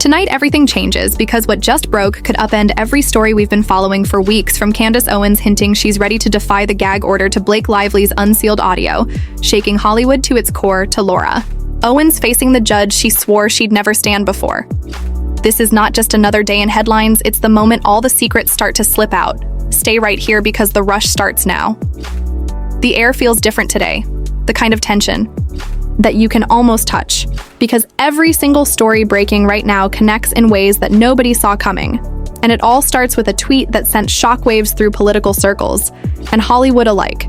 Tonight, everything changes because what just broke could upend every story we've been following for weeks, from Candace Owens hinting she's ready to defy the gag order to Blake Lively's unsealed audio, shaking Hollywood to its core, to Laura Owens facing the judge she swore she'd never stand before. This is not just another day in headlines, it's the moment all the secrets start to slip out. Stay right here because the rush starts now. The air feels different today, the kind of tension that you can almost touch, because every single story breaking right now connects in ways that nobody saw coming. And it all starts with a tweet that sent shockwaves through political circles and Hollywood alike.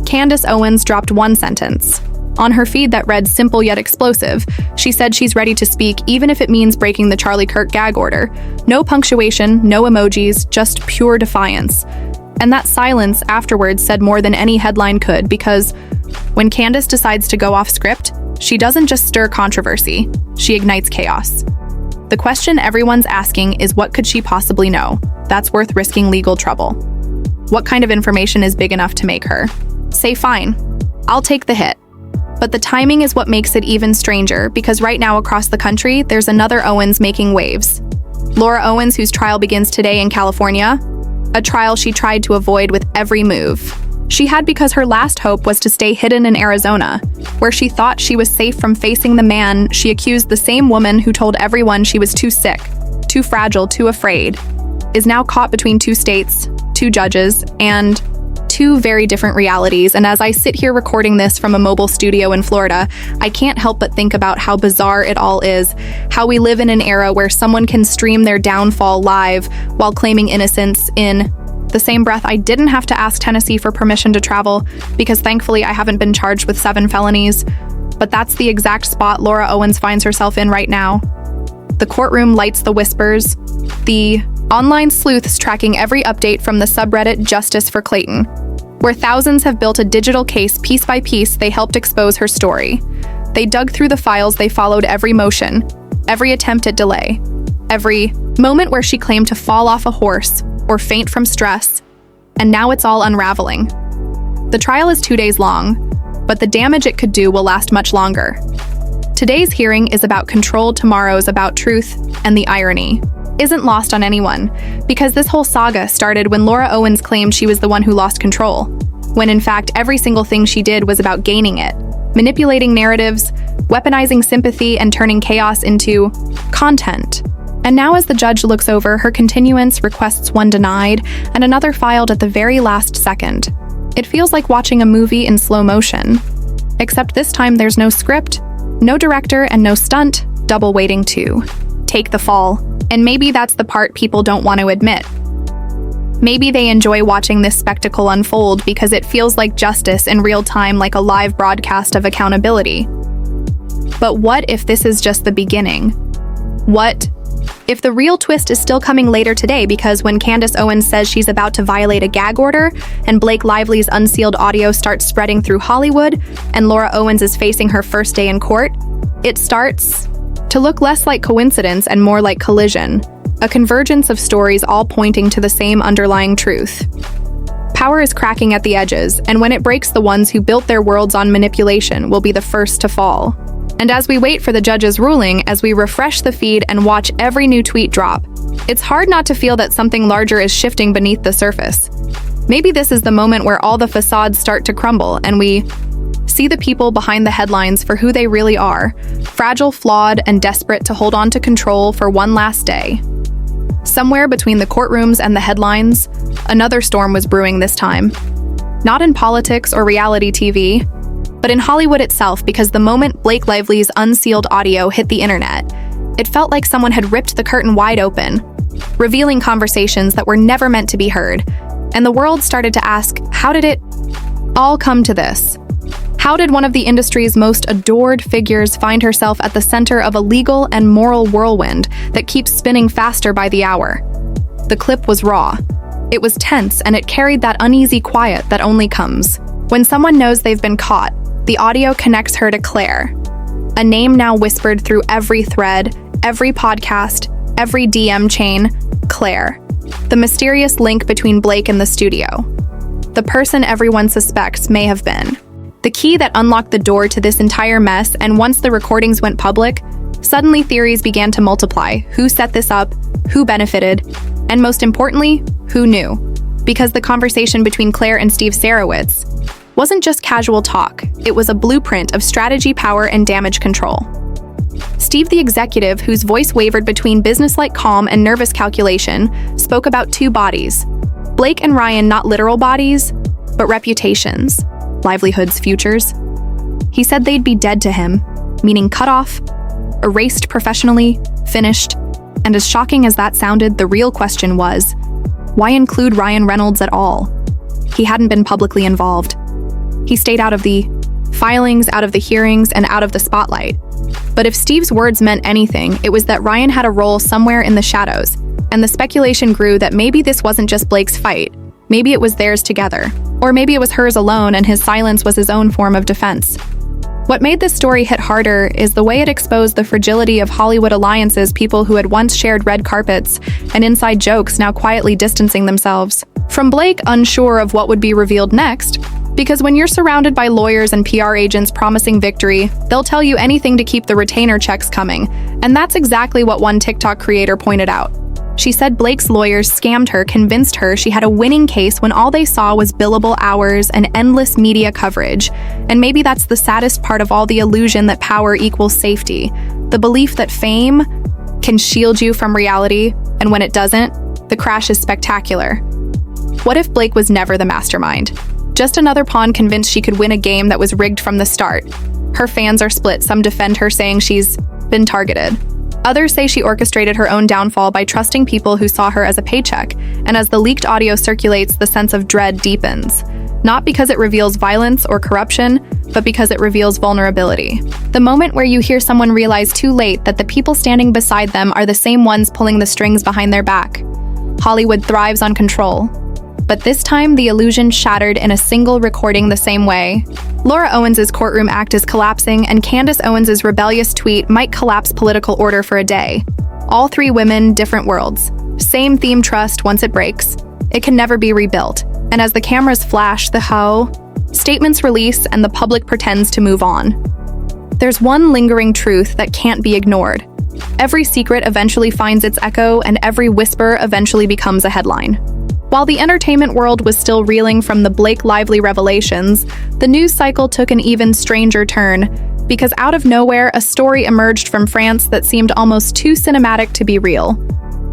Candace Owens dropped one sentence on her feed that read simple yet explosive. She said she's ready to speak even if it means breaking the Charlie Kirk gag order. No punctuation, no emojis, just pure defiance. And that silence afterwards said more than any headline could, because when Candace decides to go off script, she doesn't just stir controversy, she ignites chaos. The question everyone's asking is, what could she possibly know that's worth risking legal trouble? What kind of information is big enough to make her say, fine, I'll take the hit? But the timing is what makes it even stranger, because right now across the country, there's another Owens making waves. Laura Owens, whose trial begins today in California, a trial she tried to avoid with every move. She had, because her last hope was to stay hidden in Arizona, where she thought she was safe from facing the man she accused the same woman who told everyone she was too sick, too fragile, too afraid, is now caught between two states, two judges, and two very different realities. And as I sit here recording this from a mobile studio in Florida, I can't help but think about how bizarre it all is, how we live in an era where someone can stream their downfall live while claiming innocence. In the same breath, I didn't have to ask Tennessee for permission to travel, because thankfully I haven't been charged with 7 felonies. But that's the exact spot Laura Owens finds herself in right now. The courtroom lights the whispers, the online sleuths tracking every update from the subreddit Justice for Clayton, where thousands have built a digital case piece by piece. They helped expose her story. They dug through the files, they followed every motion, every attempt at delay, every moment where she claimed to fall off a horse or faint from stress, and now it's all unraveling. The trial is 2 days long, but the damage it could do will last much longer. Today's hearing is about control, tomorrow's about truth, and the irony isn't lost on anyone, because this whole saga started when Laura Owens claimed she was the one who lost control, when in fact every single thing she did was about gaining it, manipulating narratives, weaponizing sympathy, and turning chaos into content. And now as the judge looks over her continuance, requests one denied, and another filed at the very last second, it feels like watching a movie in slow motion. Except this time there's no script, no director, and no stunt double waiting to take the fall. And maybe that's the part people don't want to admit. Maybe they enjoy watching this spectacle unfold because it feels like justice in real time, like a live broadcast of accountability. But what if this is just the beginning? What if the real twist is still coming later today? Because when Candace Owens says she's about to violate a gag order, and Blake Lively's unsealed audio starts spreading through Hollywood, and Laura Owens is facing her first day in court, it starts to look less like coincidence and more like collision, a convergence of stories all pointing to the same underlying truth. Power is cracking at the edges, and when it breaks, the ones who built their worlds on manipulation will be the first to fall. And as we wait for the judge's ruling, as we refresh the feed and watch every new tweet drop, it's hard not to feel that something larger is shifting beneath the surface. Maybe this is the moment where all the facades start to crumble and we see the people behind the headlines for who they really are, fragile, flawed, and desperate to hold on to control for one last day. Somewhere between the courtrooms and the headlines, another storm was brewing this time. Not in politics or reality TV, but in Hollywood itself, because the moment Blake Lively's unsealed audio hit the internet, it felt like someone had ripped the curtain wide open, revealing conversations that were never meant to be heard. And the world started to ask, how did it all come to this? How did one of the industry's most adored figures find herself at the center of a legal and moral whirlwind that keeps spinning faster by the hour? The clip was raw. It was tense, and it carried that uneasy quiet that only comes when someone knows they've been caught. The audio connects her to Claire, a name now whispered through every thread, every podcast, every DM chain. Claire, the mysterious link between Blake and the studio, the person everyone suspects may have been the key that unlocked the door to this entire mess. And once the recordings went public, Suddenly, theories began to multiply. Who set this up? Who benefited? And most importantly, who knew? Because the conversation between Claire and Steve Sarowitz wasn't just casual talk. It was a blueprint of strategy, power, and damage control. Steve, the executive, whose voice wavered between businesslike calm and nervous calculation, spoke about two bodies. Blake and Ryan, not literal bodies, but reputations, livelihoods, futures. He said they'd be dead to him, meaning cut off, erased professionally, finished. And as shocking as that sounded, the real question was, why include Ryan Reynolds at all? He hadn't been publicly involved. He stayed out of the filings, out of the hearings, and out of the spotlight. But if Steve's words meant anything, it was that Ryan had a role somewhere in the shadows, and the speculation grew that maybe this wasn't just Blake's fight, maybe it was theirs together, or maybe it was hers alone and his silence was his own form of defense. What made this story hit harder is the way it exposed the fragility of Hollywood alliances, people who had once shared red carpets and inside jokes now quietly distancing themselves from Blake, unsure of what would be revealed next. Because when you're surrounded by lawyers and PR agents promising victory, they'll tell you anything to keep the retainer checks coming. And that's exactly what one TikTok creator pointed out. She said Blake's lawyers scammed her, convinced her she had a winning case when all they saw was billable hours and endless media coverage. And maybe that's the saddest part of all, the illusion that power equals safety. The belief that fame can shield you from reality, and when it doesn't, the crash is spectacular. What if Blake was never the mastermind? Just another pawn convinced she could win a game that was rigged from the start. Her fans are split. Some defend her, saying she's been targeted. Others say she orchestrated her own downfall by trusting people who saw her as a paycheck, and as the leaked audio circulates, the sense of dread deepens. Not because it reveals violence or corruption, but because it reveals vulnerability. The moment where you hear someone realize too late that the people standing beside them are the same ones pulling the strings behind their back. Hollywood thrives on control. But this time, the illusion shattered in a single recording the same way. Laura Owens' courtroom act is collapsing, and Candace Owens' rebellious tweet might collapse political order for a day. All three women, different worlds. Same theme trust. Once it breaks, it can never be rebuilt. And as the cameras flash, statements release, and the public pretends to move on. There's one lingering truth that can't be ignored. Every secret eventually finds its echo, and every whisper eventually becomes a headline. While the entertainment world was still reeling from the Blake Lively revelations, the news cycle took an even stranger turn, because out of nowhere, a story emerged from France that seemed almost too cinematic to be real.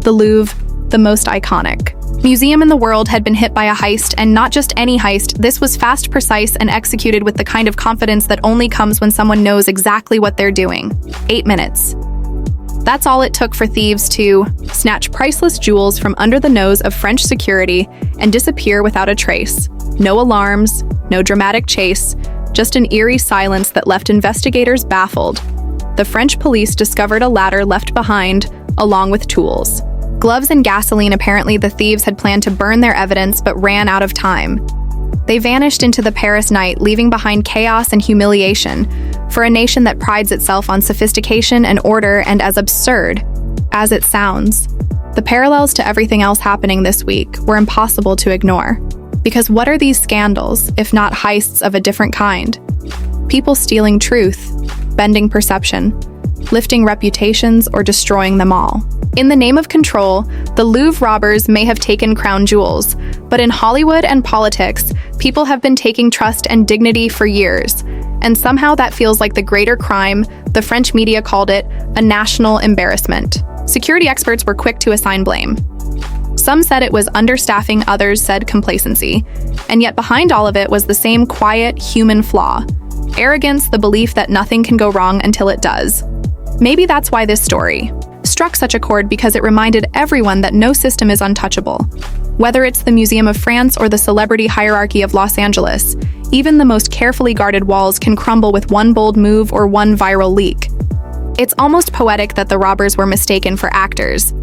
The Louvre, the most iconic museum in the world, had been hit by a heist, and not just any heist. This was fast, precise, and executed with the kind of confidence that only comes when someone knows exactly what they're doing. 8 minutes. That's all it took for thieves to snatch priceless jewels from under the nose of French security and disappear without a trace. No alarms, no dramatic chase, just an eerie silence that left investigators baffled. The French police discovered a ladder left behind, along with tools. Gloves and gasoline. Apparently, the thieves had planned to burn their evidence but ran out of time. They vanished into the Paris night, leaving behind chaos and humiliation for a nation that prides itself on sophistication and order. And as absurd as it sounds, the parallels to everything else happening this week were impossible to ignore. Because what are these scandals, if not heists of a different kind? People stealing truth, bending perception, lifting reputations, or destroying them all. In the name of control, the Louvre robbers may have taken crown jewels, but in Hollywood and politics, people have been taking trust and dignity for years. And somehow that feels like the greater crime. The French media called it a national embarrassment. Security experts were quick to assign blame. Some said it was understaffing, others said complacency. And yet behind all of it was the same quiet human flaw: arrogance, the belief that nothing can go wrong until it does. Maybe that's why this story struck such a chord, because it reminded everyone that no system is untouchable. Whether it's the Museum of France or the celebrity hierarchy of Los Angeles, even the most carefully guarded walls can crumble with one bold move or one viral leak. It's almost poetic that the robbers were mistaken for actors.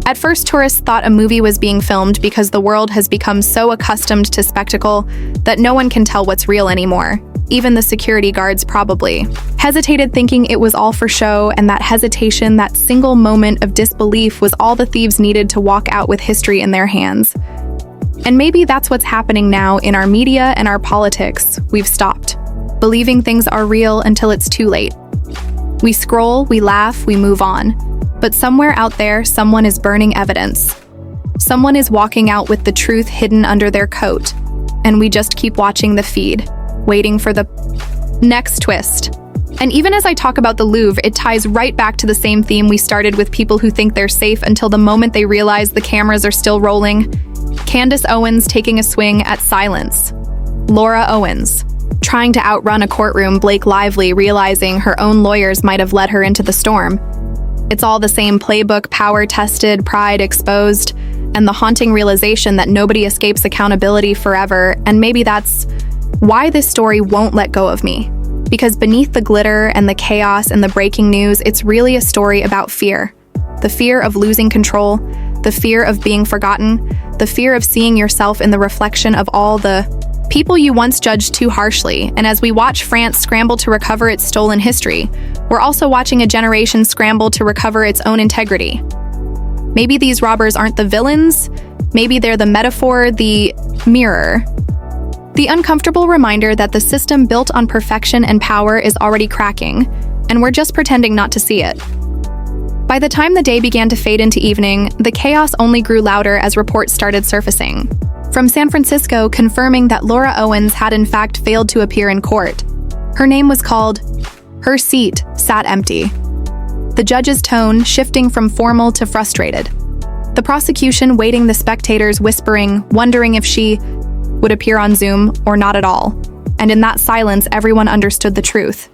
At first, tourists thought a movie was being filmed because the world has become so accustomed to spectacle that no one can tell what's real anymore. Even the security guards probably hesitated, thinking it was all for show, and that hesitation, that single moment of disbelief, was all the thieves needed to walk out with history in their hands. And maybe that's what's happening now in our media and our politics. We've stopped believing things are real until it's too late. We scroll, we laugh, we move on. But somewhere out there, someone is burning evidence. Someone is walking out with the truth hidden under their coat. And we just keep watching the feed, waiting for the next twist. And even as I talk about the Louvre, it ties right back to the same theme we started with people who think they're safe until the moment they realize the cameras are still rolling. Candace Owens taking a swing at silence. Laura Owens trying to outrun a courtroom, Blake Lively realizing her own lawyers might have led her into the storm. It's all the same playbook, power tested, pride exposed, and the haunting realization that nobody escapes accountability forever. And maybe that's why this story won't let go of me. Because beneath the glitter and the chaos and the breaking news, it's really a story about fear. The fear of losing control, the fear of being forgotten, the fear of seeing yourself in the reflection of all the people you once judged too harshly. And as we watch France scramble to recover its stolen history, we're also watching a generation scramble to recover its own integrity. Maybe these robbers aren't the villains, maybe they're the metaphor, the mirror. The uncomfortable reminder that the system built on perfection and power is already cracking, and we're just pretending not to see it. By the time the day began to fade into evening, the chaos only grew louder as reports started surfacing. From San Francisco confirming that Laura Owens had in fact failed to appear in court. Her name was called. Her seat sat empty. The judge's tone shifting from formal to frustrated. The prosecution waiting, the spectators whispering, wondering if she would appear on Zoom or not at all. And in that silence, everyone understood the truth.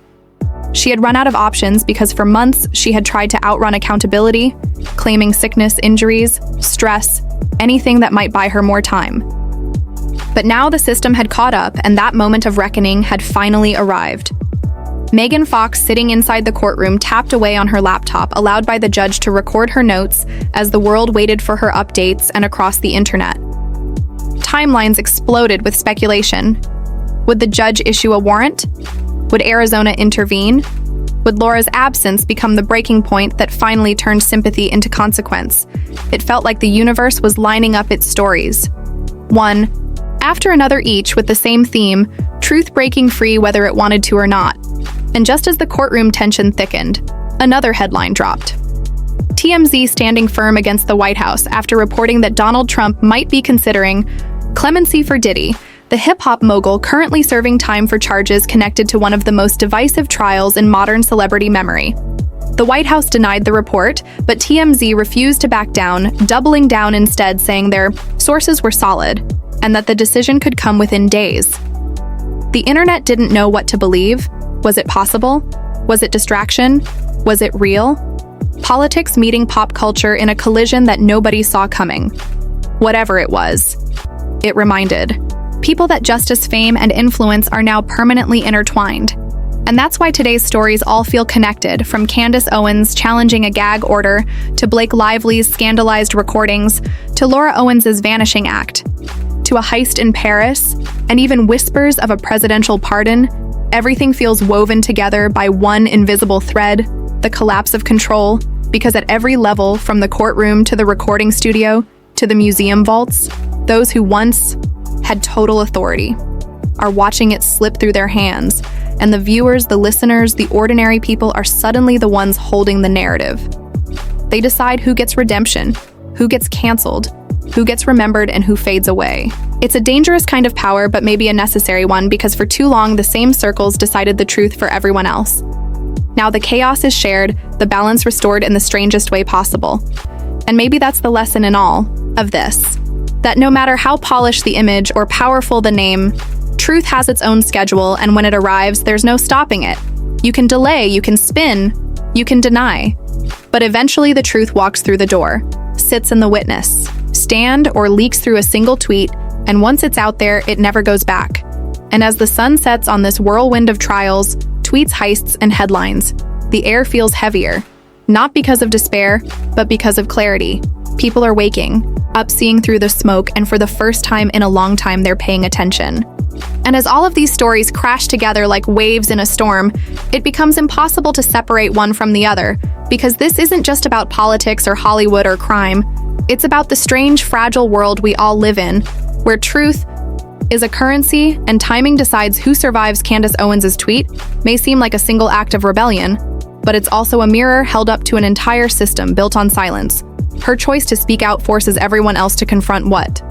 She had run out of options because for months she had tried to outrun accountability, claiming sickness, injuries, stress, anything that might buy her more time. But now the system had caught up, and that moment of reckoning had finally arrived. Megan Fox, sitting inside the courtroom, tapped away on her laptop, allowed by the judge to record her notes as the world waited for her updates and across the internet. Timelines exploded with speculation. Would the judge issue a warrant? Would Arizona intervene? Would Laura's absence become the breaking point that finally turned sympathy into consequence? It felt like the universe was lining up its stories, one after another, each with the same theme, truth breaking free whether it wanted to or not. And just as the courtroom tension thickened, another headline dropped. TMZ standing firm against the White House after reporting that Donald Trump might be considering clemency for Diddy, the hip-hop mogul currently serving time for charges connected to one of the most divisive trials in modern celebrity memory. The White House denied the report, but TMZ refused to back down, doubling down instead, saying their sources were solid and that the decision could come within days. The internet didn't know what to believe. Was it possible? Was it distraction? Was it real? Politics meeting pop culture in a collision that nobody saw coming. Whatever it was, it reminded people that justice, fame, and influence are now permanently intertwined. And that's why today's stories all feel connected, from Candace Owens challenging a gag order, to Blake Lively's scandalized recordings, to Laura Owens' vanishing act, to a heist in Paris, and even whispers of a presidential pardon. Everything feels woven together by one invisible thread, the collapse of control, because at every level, from the courtroom to the recording studio to the museum vaults, those who once had total authority are watching it slip through their hands, and the viewers, the listeners, the ordinary people are suddenly the ones holding the narrative. They decide who gets redemption, who gets canceled, who gets remembered, and who fades away. It's a dangerous kind of power, but maybe a necessary one, because for too long the same circles decided the truth for everyone else. Now the chaos is shared, the balance restored in the strangest way possible. And maybe that's the lesson in all of this. That no matter how polished the image or powerful the name, truth has its own schedule, and when it arrives, there's no stopping it. You can delay, you can spin, you can deny. But eventually the truth walks through the door, sits in the witness stand, or leaks through a single tweet, and once it's out there, it never goes back. And as the sun sets on this whirlwind of trials, tweets, heists, and headlines, the air feels heavier. Not because of despair, but because of clarity. People are waking up, seeing through the smoke, and for the first time in a long time, they're paying attention. And as all of these stories crash together like waves in a storm, it becomes impossible to separate one from the other, because this isn't just about politics or Hollywood or crime. It's about the strange, fragile world we all live in, where truth is a currency and timing decides who survives. Candace Owens' tweet may seem like a single act of rebellion, but it's also a mirror held up to an entire system built on silence. Her choice to speak out forces everyone else to confront what?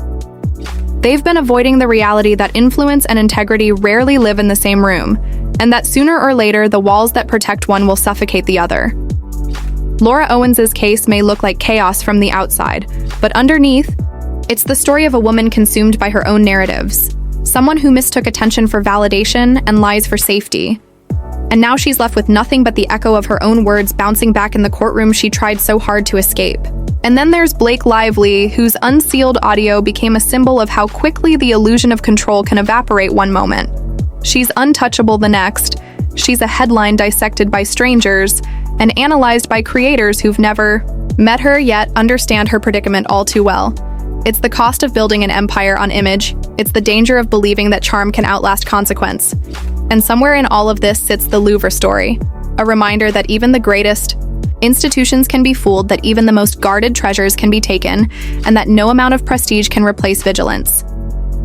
They've been avoiding the reality that influence and integrity rarely live in the same room, and that sooner or later the walls that protect one will suffocate the other. Laura Owens's case may look like chaos from the outside, but underneath, it's the story of a woman consumed by her own narratives, someone who mistook attention for validation and lies for safety. And now she's left with nothing but the echo of her own words bouncing back in the courtroom she tried so hard to escape. And then there's Blake Lively, whose unsealed audio became a symbol of how quickly the illusion of control can evaporate one moment. She's untouchable the next. She's a headline dissected by strangers and analyzed by creators who've never met her yet understand her predicament all too well. It's the cost of building an empire on image. It's the danger of believing that charm can outlast consequence. And somewhere in all of this sits the Louvre story, a reminder that even the greatest institutions can be fooled, that even the most guarded treasures can be taken, and that no amount of prestige can replace vigilance.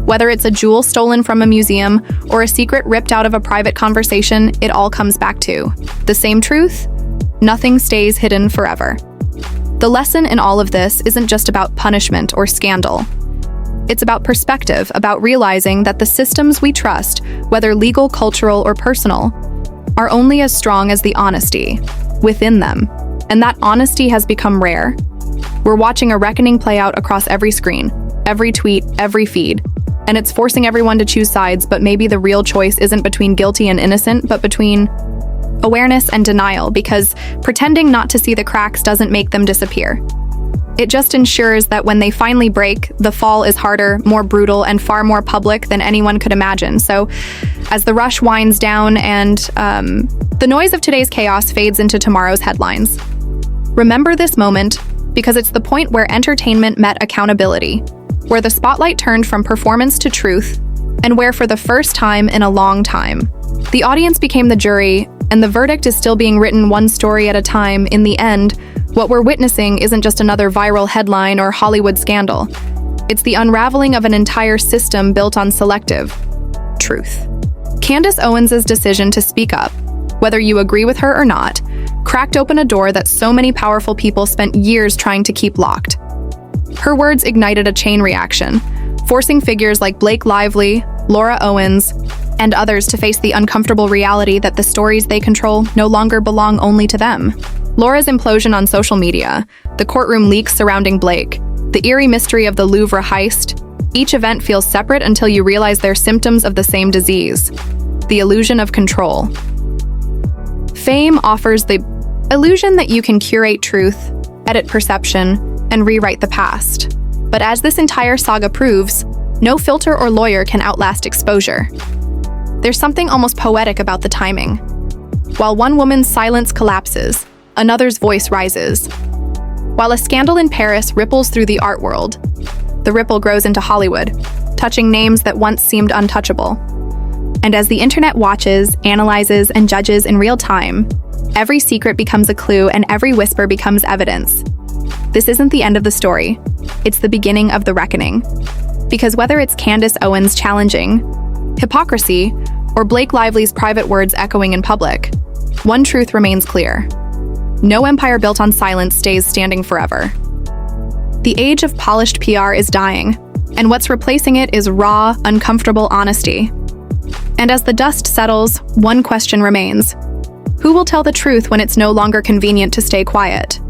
Whether it's a jewel stolen from a museum or a secret ripped out of a private conversation, it all comes back to the same truth: nothing stays hidden forever. The lesson in all of this isn't just about punishment or scandal. It's about perspective, about realizing that the systems we trust, whether legal, cultural, or personal, are only as strong as the honesty within them. And that honesty has become rare. We're watching a reckoning play out across every screen, every tweet, every feed. And it's forcing everyone to choose sides, but maybe the real choice isn't between guilty and innocent, but between awareness and denial, because pretending not to see the cracks doesn't make them disappear. It just ensures that when they finally break, the fall is harder, more brutal, and far more public than anyone could imagine. So as the rush winds down and the noise of today's chaos fades into tomorrow's headlines, remember this moment, because it's the point where entertainment met accountability, where the spotlight turned from performance to truth, and where for the first time in a long time, the audience became the jury, and the verdict is still being written one story at a time. In the end, what we're witnessing isn't just another viral headline or Hollywood scandal. It's the unraveling of an entire system built on selective truth. Candace Owens' decision to speak up, whether you agree with her or not, cracked open a door that so many powerful people spent years trying to keep locked. Her words ignited a chain reaction, forcing figures like Blake Lively, Laura Owens, and others to face the uncomfortable reality that the stories they control no longer belong only to them. Laura's implosion on social media, the courtroom leaks surrounding Blake, the eerie mystery of the Louvre Heist, each event feels separate until you realize they're symptoms of the same disease: the illusion of control. Fame offers the illusion that you can curate truth, edit perception, and rewrite the past. But as this entire saga proves, no filter or lawyer can outlast exposure. There's something almost poetic about the timing. While one woman's silence collapses, another's voice rises. While a scandal in Paris ripples through the art world, the ripple grows into Hollywood, touching names that once seemed untouchable. And as the internet watches, analyzes, and judges in real time, every secret becomes a clue and every whisper becomes evidence. This isn't the end of the story. It's the beginning of the reckoning. Because whether it's Candace Owens challenging hypocrisy or Blake Lively's private words echoing in public, one truth remains clear: no empire built on silence stays standing forever. The age of polished PR is dying, and what's replacing it is raw, uncomfortable honesty. And as the dust settles, one question remains: who will tell the truth when it's no longer convenient to stay quiet?